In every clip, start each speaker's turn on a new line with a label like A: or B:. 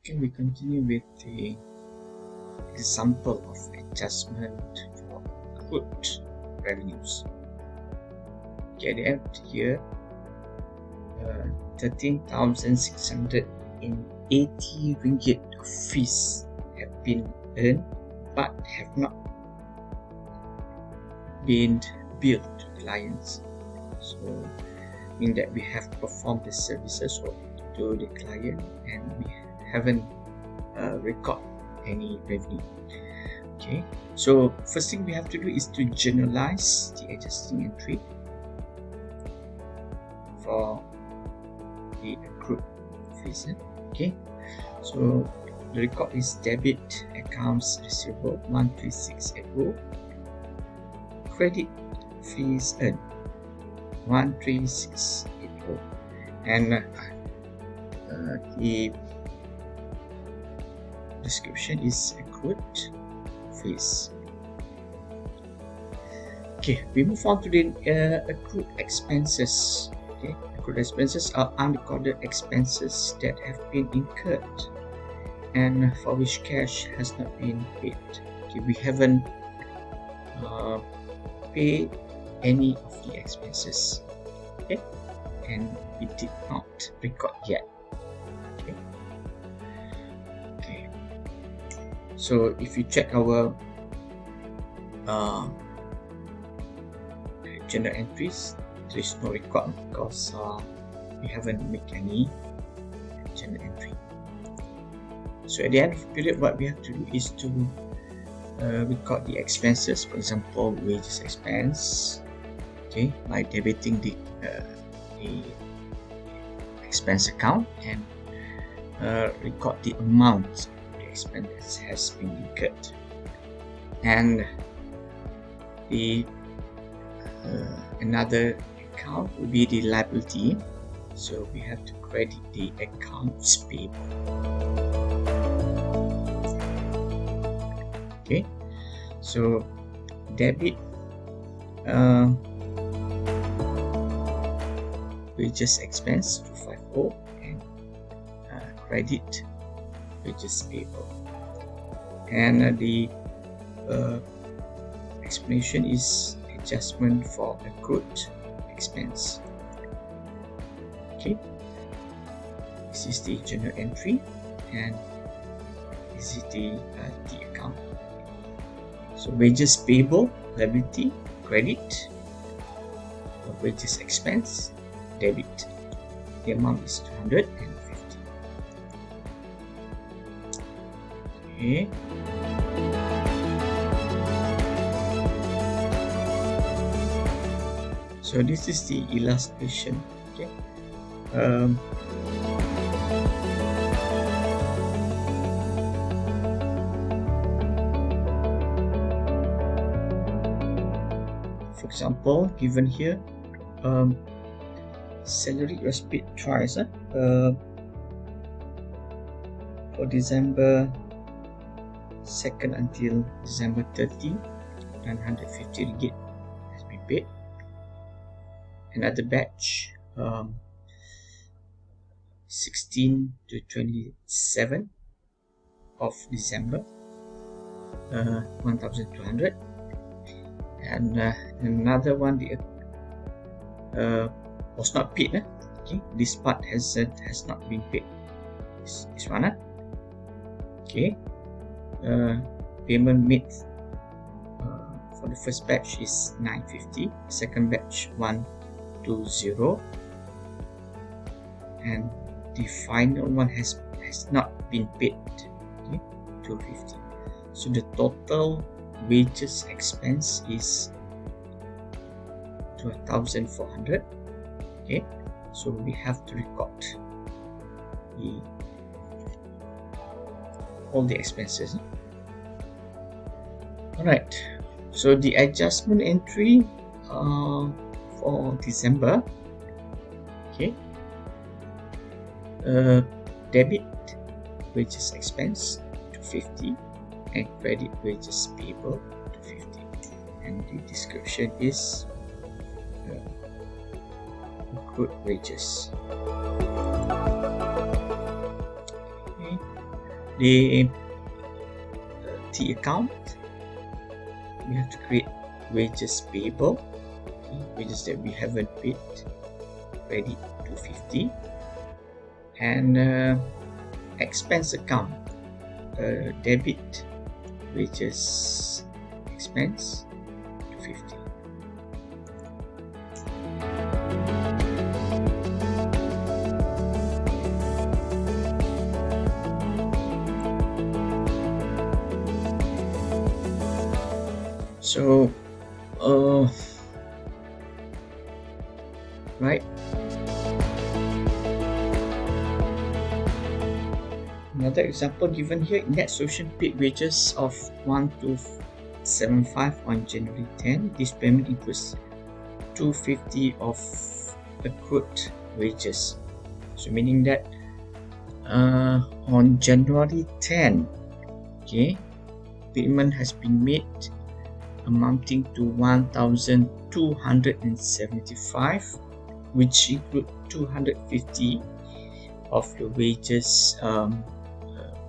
A: Okay, we continue with the example of adjustment for accrued revenues. Okay, at the end of the year, 13,680 ringgit of fees have been earned but have not been billed to clients. So, meaning that we have performed the services to the client and we haven't record any revenue. Okay, so first thing we have to do is to generalize the adjusting entry for the accrued fees. Okay, so the record is debit accounts receivable 13680, credit fees earned 13680, and the description is accrued fees. Okay, we move on to the accrued expenses. Okay, accrued expenses are unrecorded expenses that have been incurred and for which cash has not been paid. Okay, we haven't paid any of the expenses. Okay, and we did not record yet. Okay, so if you check our journal entries, there is no record because we haven't made any journal entry. So at the end of the period, what we have to do is to record the expenses. For example, wages expense. Okay, by debiting the expense account and record the amount the expense has been incurred, and the another account will be the liability, so we have to credit the accounts payable. Okay, so debit wages expense 250 and credit wages payable, and the explanation is adjustment for accrued expense. Okay, this is the journal entry and this is the account. So wages payable, liability, credit, wages expense, debit. The amount is 250. Okay. So this is the illustration. Okay. For example, given here, salary was paid twice. For December 2nd until December 30, 950 ringgit has been paid. Another batch, 16 to 27 of December, 1,200, and another one was not paid. Okay, this part has not been paid. This one. Okay, payment made for the first batch is 950, second batch 120, and the final one has not been paid. Okay, 250. So the total wages expense is 2,400. Okay, so we have to record all the expenses. Alright, so the adjustment entry for December. Okay, debit wages expense 250 and credit wages payable 250, and the description is accrued wages. Okay. the T account, we have to create wages payable, wages that we haven't paid, credit 250, and expense account, debit wages expense 250. So right, another example given here, net solution paid wages of 1275 on January 10. This payment includes 250 of accrued wages. So meaning that on January 10, okay, payment has been made amounting to 1,275, which include 250 of the wages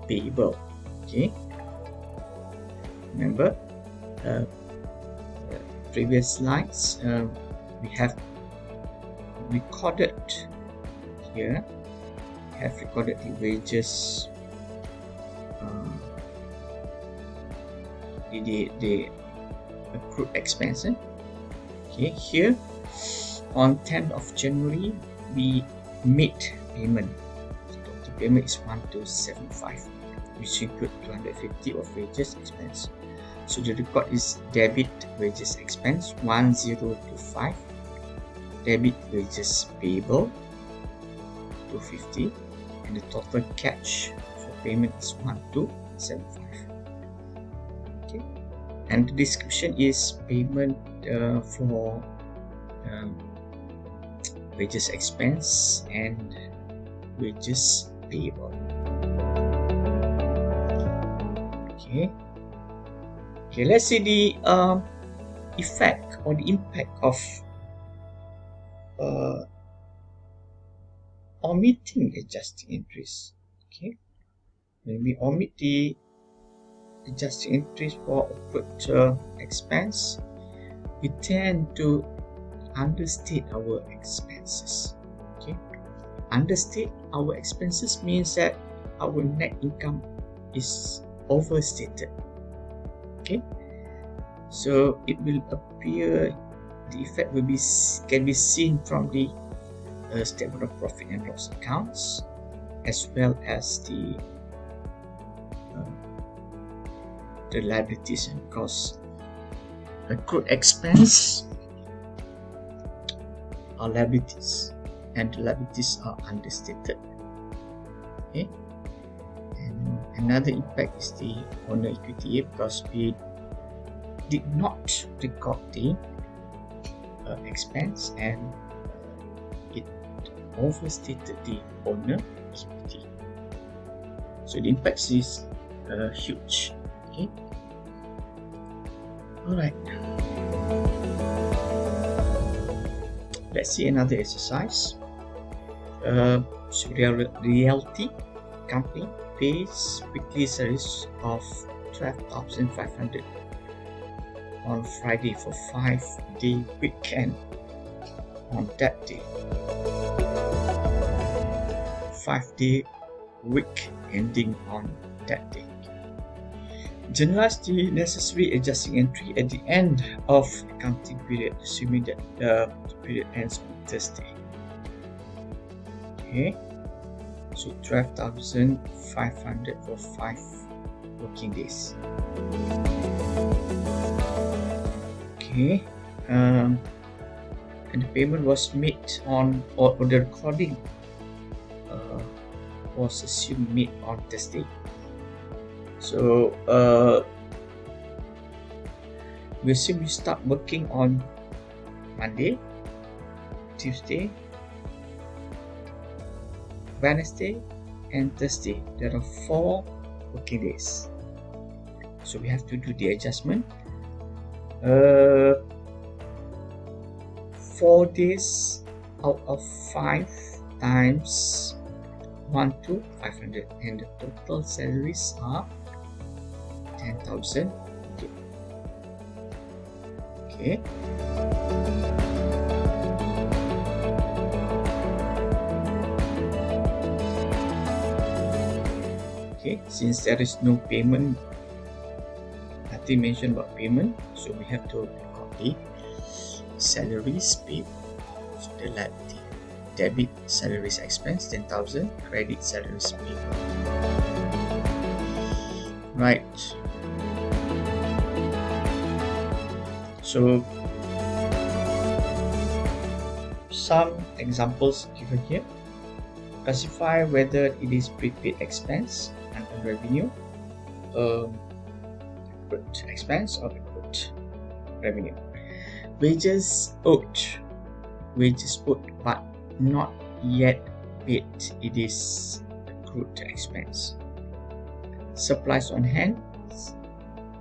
A: payable. Okay, remember previous slides, we have recorded here, we have recorded the wages, the accrued expense. Okay, here on 10th of January we made payment. So total payment is 1275, which include 250 of wages expense. So the record is debit wages expense 1025, debit wages payable 250, and the total cash for payment is 1275. Okay, and the description is payment for wages expense and wages payable. Okay, let's see the effect or the impact of omitting adjusting entries. Okay, when we omit the adjusting entries for accrued expense, we tend to understate our expenses. Okay, understate our expenses means that our net income is overstated. Okay, so it will appear, the effect will be can be seen from the statement of profit and loss accounts, as well as the liabilities and costs. Accrued expense are liabilities, and the liabilities are understated. Okay, and another impact is the owner equity, because we did not record the expense and it overstated the owner equity. So the impact is huge. Okay, alright, let's see another exercise. So Realty company pays weekly salaries of 12,500 on Friday for 5-day weekend on that day. 5-day week ending on that day. Generalize the necessary adjusting entry at the end of accounting period, assuming that the period ends on Thursday. Okay, so 12,500 for 5 working days. Okay, and the payment was made on, or the recording was assumed made on Thursday. So we assume we start working on Monday, Tuesday, Wednesday, and Thursday. There are 4 working days. So we have to do the adjustment. 4 days out of 5 times 1 to 500, and the total salaries are 10,000. Okay. Okay, since there is no payment, nothing mentioned about payment, so we have to copy salaries paid. So the liability, debit salaries expense 10,000, credit salaries paid. Right. So some examples given here. Classify whether it is prepaid expense and revenue, accrued expense or accrued revenue. Wages owed but not yet paid, it is accrued expense. Supplies on hand,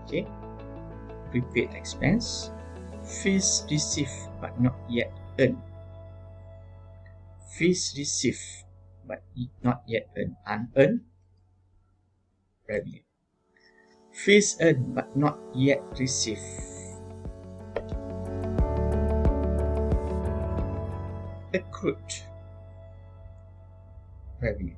A: okay, prepaid expense. Fees received but not yet earned, fees received but not yet earned, unearned revenue. Fees earned but not yet received, accrued revenue.